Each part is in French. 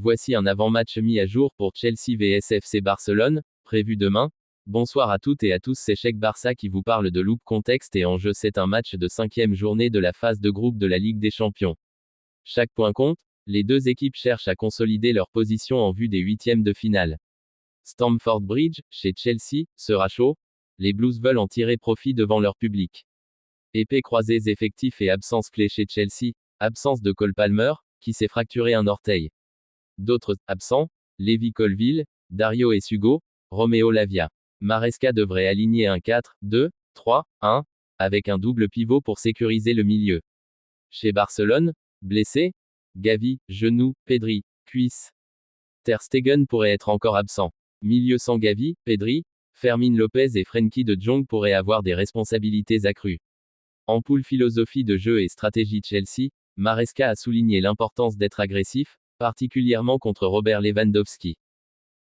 Voici un avant-match mis à jour pour Chelsea vs FC Barcelone, prévu demain. Bonsoir à toutes et à tous, c'est Cheikh Barça qui vous parle de Loop Contexte et enjeu. C'est un match de 5e journée de la phase de groupe de la Ligue des Champions. Chaque point compte, les deux équipes cherchent à consolider leur position en vue des huitièmes de finale. Stamford Bridge, chez Chelsea, sera chaud. Les Blues veulent en tirer profit devant leur public. Épées croisées, effectifs et absence clé chez Chelsea. Absence de Cole Palmer, qui s'est fracturé un orteil. D'autres absents, Levi Colwill, Dario Essugo, Romeo Lavia. Maresca devrait aligner un 4-2-3-1, avec un double pivot pour sécuriser le milieu. Chez Barcelone, blessé, Gavi, genou, Pedri, cuisse. Ter Stegen pourrait être encore absent. Milieu sans Gavi, Pedri, Fermin Lopez et Frenkie de Jong pourraient avoir des responsabilités accrues. En poule philosophie de jeu et stratégie Chelsea, Maresca a souligné l'importance d'être agressif, particulièrement contre Robert Lewandowski.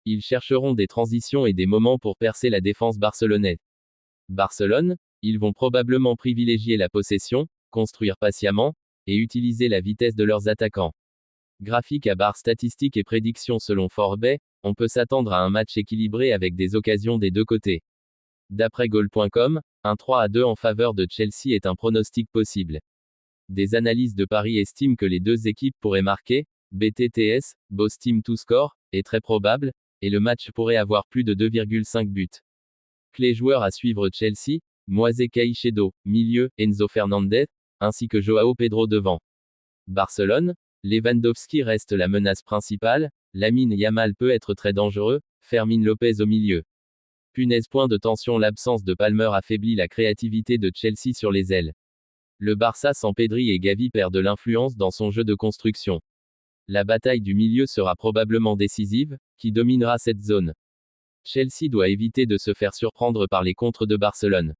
Ils chercheront des transitions et des moments pour percer la défense barcelonaise. Barcelone, ils vont probablement privilégier la possession, construire patiemment, et utiliser la vitesse de leurs attaquants. Graphique à barres statistiques et prédictions selon Forbes, on peut s'attendre à un match équilibré avec des occasions des deux côtés. D'après Goal.com, un 3-2 en faveur de Chelsea est un pronostic possible. Des analyses de paris estiment que les deux équipes pourraient marquer. BTTS, Boss Team to Score, est très probable, et le match pourrait avoir plus de 2,5 buts. Clés joueurs à suivre Chelsea, Moise Caicedo, milieu, Enzo Fernandez, ainsi que Joao Pedro devant. Barcelone, Lewandowski reste la menace principale, Lamine Yamal peut être très dangereux, Fermin Lopez au milieu. Punaise, point de tension, l'absence de Palmer affaiblit la créativité de Chelsea sur les ailes. Le Barça sans Pedri et Gavi perd de l'influence dans son jeu de construction. La bataille du milieu sera probablement décisive, qui dominera cette zone. Chelsea doit éviter de se faire surprendre par les contres de Barcelone.